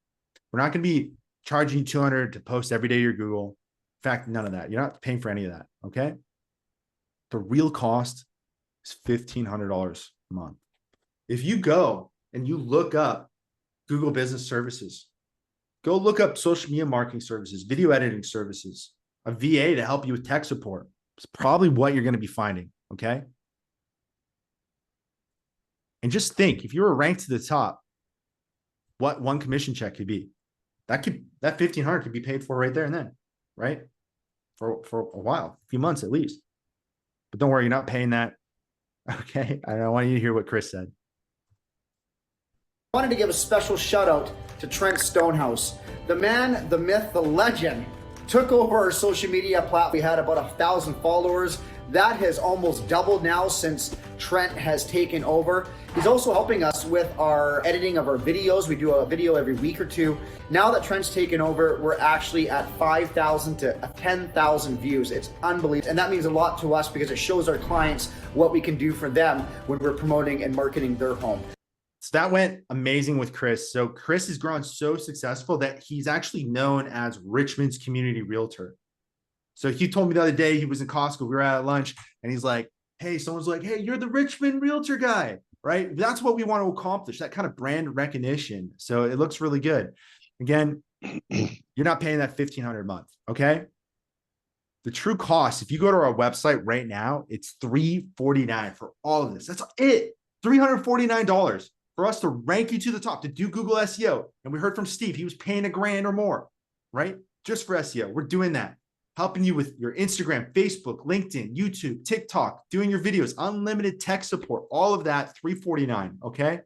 We're not going to be charging you $200 to post every day to your Google. In fact, none of that. You're not paying for any of that. Okay. The real cost is $1,500 a month. If you go and you look up Google Business Services, go look up social media marketing services, video editing services, a VA to help you with tech support. It's probably what you're going to be finding. Okay. And just think, if you were ranked to the top, what one commission check could be. That $1,500 could be paid for right there and then, right? For a while, a few months at least. But don't worry, you're not paying that. Okay. I want you to hear what Chris said. I wanted to give a special shout out to Trent Stonehouse. The man, the myth, the legend took over our social media platform. We had about 1,000 followers. That has almost doubled now since Trent has taken over. He's also helping us with our editing of our videos. We do a video every week or two. Now that Trent's taken over, we're actually at 5,000 to 10,000 views. It's unbelievable. And that means a lot to us because it shows our clients what we can do for them when we're promoting and marketing their home. So that went amazing with Chris. So Chris has grown so successful that he's actually known as Richmond's community realtor. So he told me the other day, he was in Costco, we were at lunch, and he's like, hey, someone's like, hey, you're the Richmond realtor guy, right? That's what we want to accomplish, that kind of brand recognition. So it looks really good. Again, you're not paying that $1,500 a month, okay? The true cost, if you go to our website right now, it's $349 for all of this. That's it, $349 for us to rank you to the top, to do Google SEO. And we heard from Steve, he was paying $1,000 or more, right? Just for SEO, we're doing that. Helping you with your Instagram, Facebook, LinkedIn, YouTube, TikTok, doing your videos, unlimited tech support, all of that, $349, okay?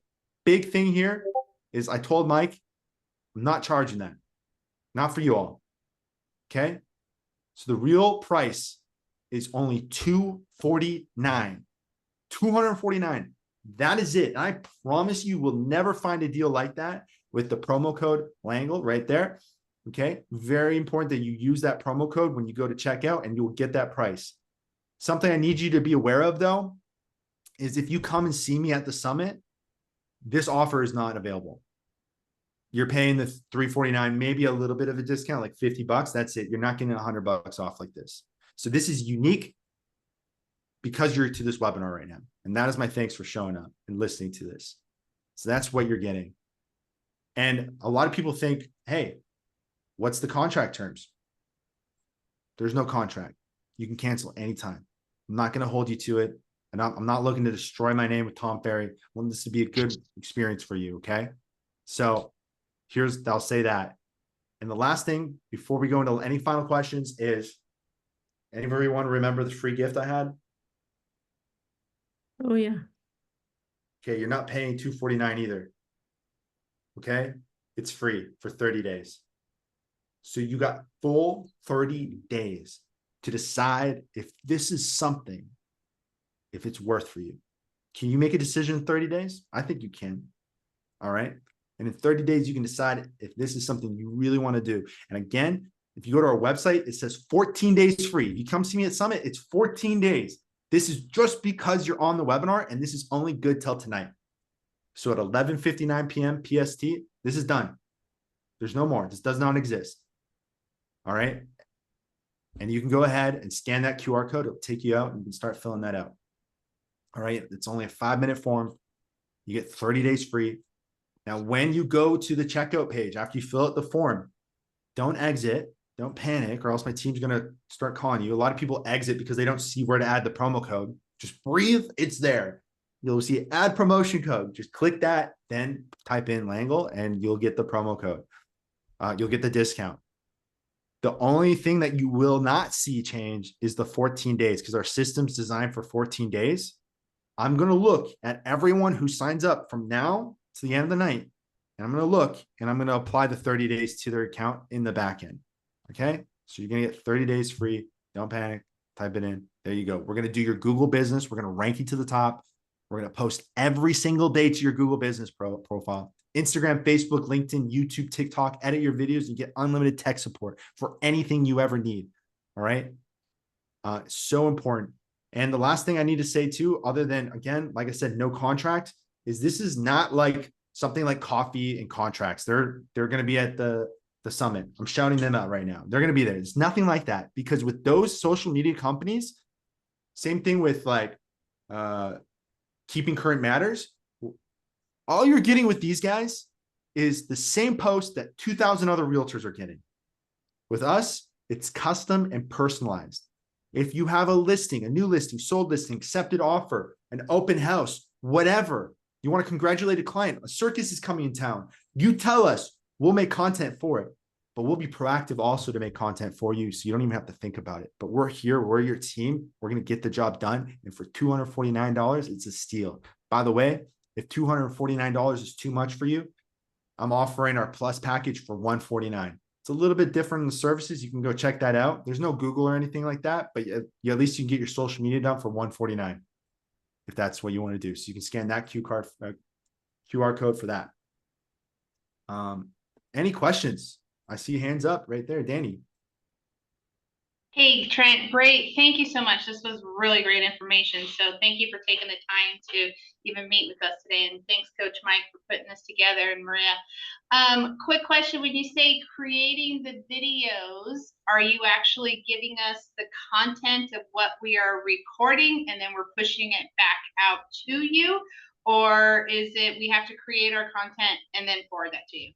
Big thing here is I told Mike, I'm not charging that. Not for you all, okay? So the real price is only $249, $249. That is it. And I promise you will never find a deal like that with the promo code Langle right there. Okay, very important that you use that promo code when you go to checkout and you'll get that price. Something I need you to be aware of though, is if you come and see me at the summit, this offer is not available. You're paying the $349, maybe a little bit of a discount, like $50. That's it. You're not getting $100 off like this. So this is unique because you're to this webinar right now. And that is my thanks for showing up and listening to this. So that's what you're getting. And a lot of people think, hey, what's the contract terms? There's no contract. You can cancel anytime. I'm not going to hold you to it. And I'm not looking to destroy my name with Tom Ferry. I want this to be a good experience for you. Okay. So I'll say that. And the last thing before we go into any final questions is, anybody want to remember the free gift I had? Oh yeah. Okay. You're not paying $249 either. Okay. It's free for 30 days. So you got full 30 days to decide if this is something, if it's worth for you. Can you make a decision in 30 days? I think you can. All right. And in 30 days, you can decide if this is something you really want to do. And again, if you go to our website, it says 14 days free. If you come see me at Summit, it's 14 days. This is just because you're on the webinar, and this is only good till tonight. So at 11:59 p.m. PST, this is done. There's no more. This does not exist. All right. And you can go ahead and scan that QR code. It'll take you out and you can start filling that out. All right. It's only a 5-minute form. You get 30 days free. Now, when you go to the checkout page, after you fill out the form, don't exit, don't panic, or else my team's going to start calling you. A lot of people exit because they don't see where to add the promo code. Just breathe. It's there. You'll see add promotion code. Just click that, then type in Langle, and you'll get the promo code. You'll get the discount. The only thing that you will not see change is the 14 days, because our system's designed for 14 days. I'm going to look at everyone who signs up from now to the end of the night, and I'm going to look and I'm going to apply the 30 days to their account in the back end. Okay. So you're going to get 30 days free. Don't panic. Type it in. There you go. We're going to do your Google business. We're going to rank you to the top. We're going to post every single day to your Google business profile. Instagram, Facebook, LinkedIn, YouTube, TikTok, edit your videos and get unlimited tech support for anything you ever need. All right. So important. And the last thing I need to say too, other than, again, like I said, no contract, is this is not like something like coffee and contracts. They're going to be at the summit. I'm shouting them out right now. They're going to be there. It's nothing like that, because with those social media companies, same thing with like Keeping Current Matters. All you're getting with these guys is the same post that 2,000 other realtors are getting. With us, it's custom and personalized. If you have a listing, a new listing, sold listing, accepted offer, an open house, whatever, you want to congratulate a client, a circus is coming in town, you tell us, we'll make content for it, but we'll be proactive also to make content for you. So you don't even have to think about it, but we're here. We're your team. We're going to get the job done. And for $249, it's a steal. By the way, if $249 is too much for you, I'm offering our plus package for $149. It's a little bit different in the services. You can go check that out. There's no Google or anything like that, but at least you can get your social media done for $149 if that's what you want to do. So you can scan that QR code for that. Any questions? I see hands up right there, Danny. Hey, Trent, great. Thank you so much. This was really great information. So thank you for taking the time to even meet with us today. And thanks, Coach Mike, for putting this together, and Maria. Quick question. When you say creating the videos, are you actually giving us the content of what we are recording and then we're pushing it back out to you? Or is it we have to create our content and then forward that to you?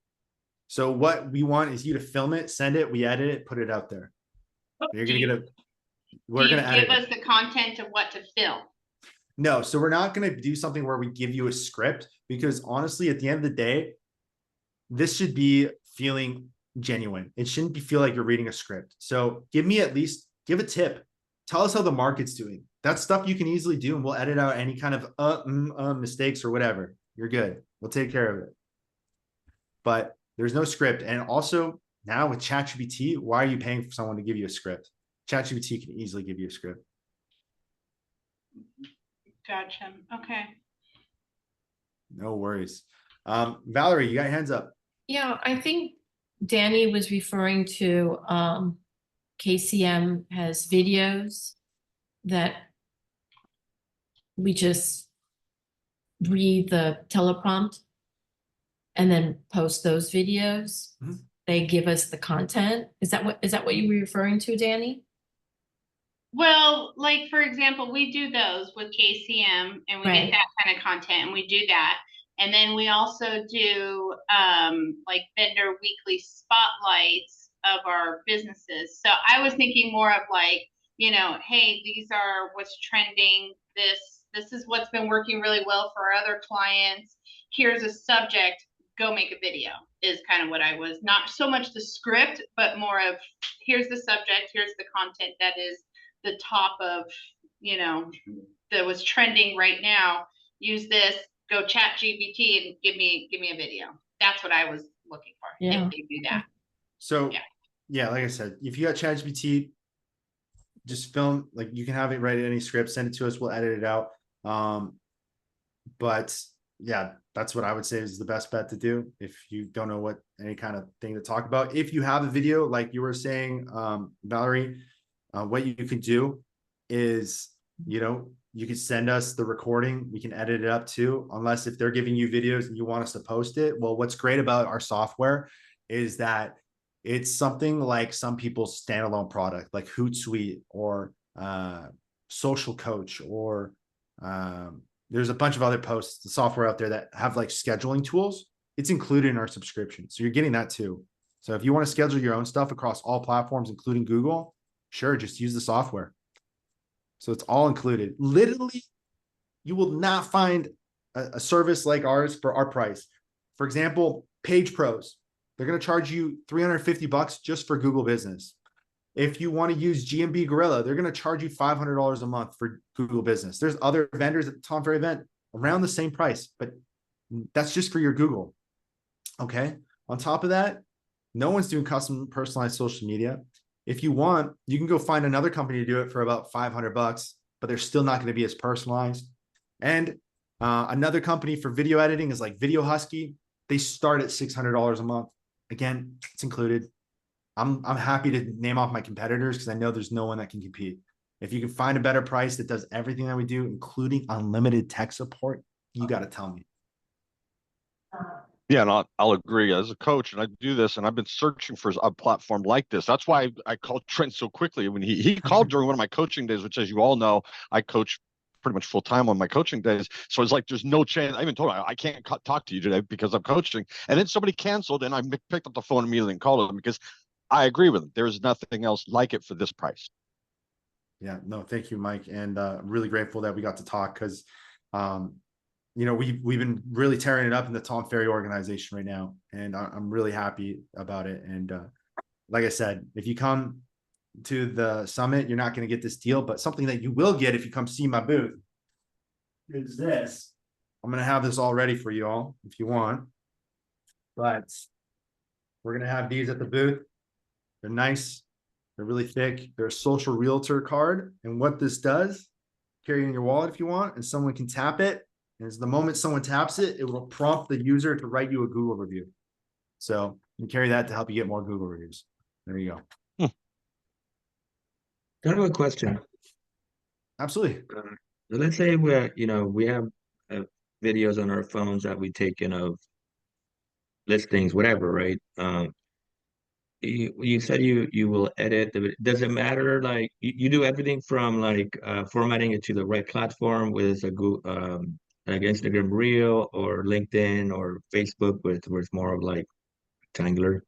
So what we want is you to film it, send it, we edit it, put it out there. You're going to get we're going to give us the content of what to film. No, so we're not going to do something where we give you a script, because honestly, at the end of the day, this should be feeling genuine. It shouldn't feel like you're reading a script. So give a tip. Tell us how the market's doing. That's stuff you can easily do, and we'll edit out any kind of mistakes or whatever. You're good. We'll take care of it. But there's no script. And also now with ChatGPT, why are you paying for someone to give you a script? ChatGPT can easily give you a script. Gotcha. Okay. No worries. Valerie, you got your hands up. Yeah, I think Danny was referring to KCM has videos that we just read the teleprompt and then post those videos. Mm-hmm. They give us the content. Is that what you were referring to, Danny? Well, like for example, we do those with KCM and we get that kind of content and we do that. And then we also do like vendor weekly spotlights of our businesses. So I was thinking more of like, you know, hey, these are what's trending. This is what's been working really well for our other clients. Here's a subject, go make a video, is kind of what I was, not so much the script, but more of here's the subject, here's the content that is the top of, you know, that was trending right now. Use this, go ChatGPT and give me a video. That's what I was looking for. Yeah. If they do that. So yeah, like I said, if you got ChatGPT, just film, like you can have it write any script, send it to us, we'll edit it out. But yeah, that's what I would say is the best bet to do if you don't know what any kind of thing to talk about. If you have a video, like you were saying, Valerie, what you can do is, you know, you can send us the recording. We can edit it up too, unless if they're giving you videos and you want us to post it. Well, what's great about our software is that it's something like some people's standalone product, like Hootsuite or Social Coach, or there's a bunch of other posts, the software out there that have like scheduling tools. It's included in our subscription. So you're getting that too. So if you want to schedule your own stuff across all platforms, including Google, sure, just use the software. So it's all included. Literally, you will not find a service like ours for our price. For example, Page Pros, they're going to charge you $350 just for Google Business. If you want to use GMB Gorilla, they're going to charge you $500 a month for Google Business. There's other vendors at the Tom Ferry event around the same price, but that's just for your Google. Okay. On top of that, no one's doing custom personalized social media. If you want, you can go find another company to do it for about $500, but they're still not going to be as personalized. And another company for video editing is like Video Husky. They start at $600 a month. Again, it's included. I'm happy to name off my competitors because I know there's no one that can compete. If you can find a better price that does everything that we do, including unlimited tech support, you got to tell me. Yeah, and I'll agree. As a coach, and I do this, and I've been searching for a platform like this. That's why I called Trent so quickly. When he called during one of my coaching days, which, as you all know, I coach pretty much full time on my coaching days. So it's like there's no chance. I even told him I can't talk to you today because I'm coaching. And then somebody canceled, and I picked up the phone immediately and called him because I agree with him. There's nothing else like it for this price. Yeah, no, thank you, Mike, and really grateful that we got to talk because, you know, we've been really tearing it up in the Tom Ferry organization right now, and I'm really happy about it. And like I said, if you come to the summit, you're not going to get this deal, but something that you will get if you come see my booth is this. I'm going to have this all ready for you all if you want, but we're going to have these at the booth. They're nice. They're really thick. They're a social realtor card. And what this does, carry it in your wallet if you want, and someone can tap it. And as the moment someone taps it, it will prompt the user to write you a Google review. So you can carry that to help you get more Google reviews. There you go. Kind of a question. Absolutely. So let's say we have videos on our phones that we taken of listings, whatever, right? You said you will edit does it matter, like you do everything from like formatting it to the right platform with a Google like Instagram Reel or LinkedIn or Facebook where it's more of like rectangular?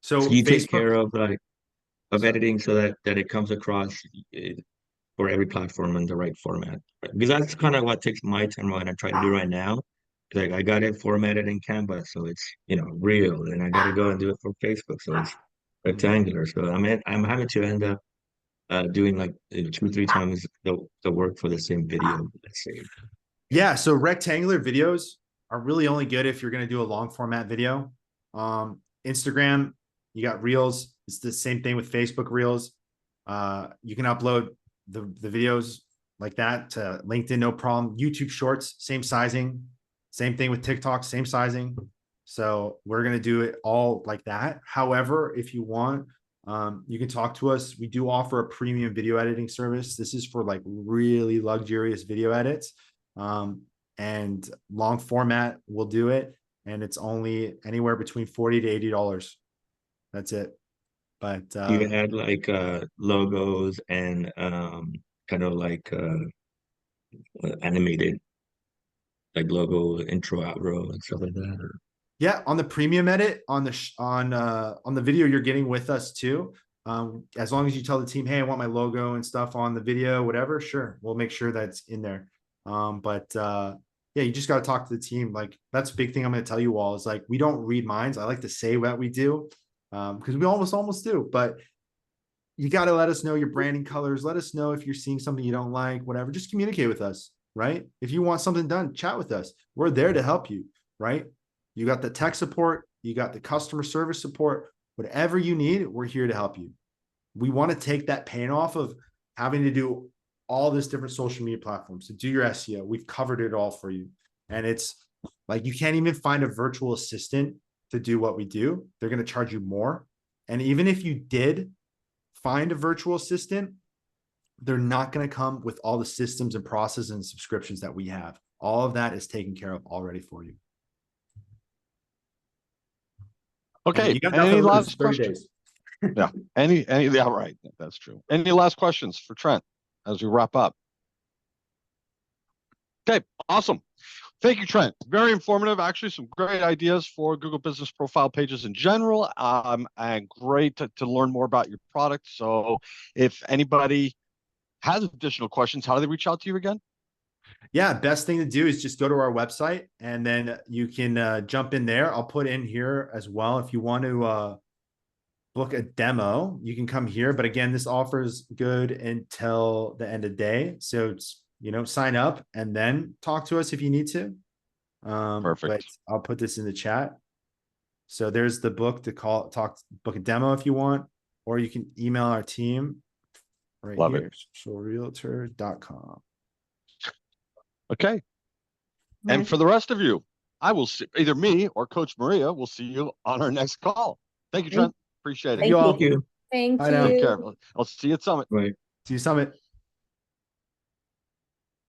So you take Facebook, care of like editing so that it comes across for every platform in the right format, because that's kind of what takes my time when I try to do right now. Like I got it formatted in Canva, so it's real, and I got to go and do it for Facebook, so it's rectangular. So I'm having to end up doing like 2-3 times the work for the same video, let's say. yeah. So rectangular videos are really only good if you're going to do a long format video. Instagram, you got Reels. It's the same thing with Facebook Reels. You can upload the videos like that to LinkedIn, no problem. YouTube Shorts, same sizing. Same thing with TikTok, same sizing. So we're going to do it all like that. However, if you want, you can talk to us. We do offer a premium video editing service. This is for like really luxurious video edits. And long format will do it. And it's only anywhere between $40 to $80. That's it. But you can add like logos and kind of like animated like logo, intro, outro, and stuff like that. Or... yeah, on the premium edit, on the video you're getting with us too. As long as you tell the team, hey, I want my logo and stuff on the video, whatever, sure, we'll make sure that's in there. Yeah, you just got to talk to the team. Like that's a big thing I'm going to tell you all is like we don't read minds. I like to say what we do because we almost do, but you got to let us know your branding colors. Let us know if you're seeing something you don't like, whatever. Just communicate with us. Right? If you want something done, chat with us. We're there to help you, right? You got the tech support, you got the customer service support, whatever you need, we're here to help you. We want to take that pain off of having to do all this different social media platforms to do your SEO. We've covered it all for you. And it's like, you can't even find a virtual assistant to do what we do. They're going to charge you more. And even if you did find a virtual assistant, they're not going to come with all the systems and processes and subscriptions that we have. All of that is taken care of already for you. Okay. You got Any nothing to lose, last 30 questions? days. Yeah. Yeah, right. That's true. Any last questions for Trent as we wrap up? Okay. Awesome. Thank you, Trent. Very informative. Actually, some great ideas for Google Business Profile pages in general, and great to learn more about your product. So if anybody has additional questions, how do they reach out to you again? Yeah, best thing to do is just go to our website, and then you can jump in there. I'll put in here as well. If you want to book a demo, you can come here. But again, this offer is good until the end of the day. So it's, sign up and then talk to us if you need to. Perfect. But I'll put this in the chat. So there's the book to book a demo if you want, or you can email our team right Love here, it. socialrealtor.com. Okay. And for the rest of you, I will see either me or Coach Maria will see you on our next call. Thank you, Trent. Appreciate it. Thank you all. Thank Bye now. Take you. care. I'll see you at Summit. Right. See you Summit.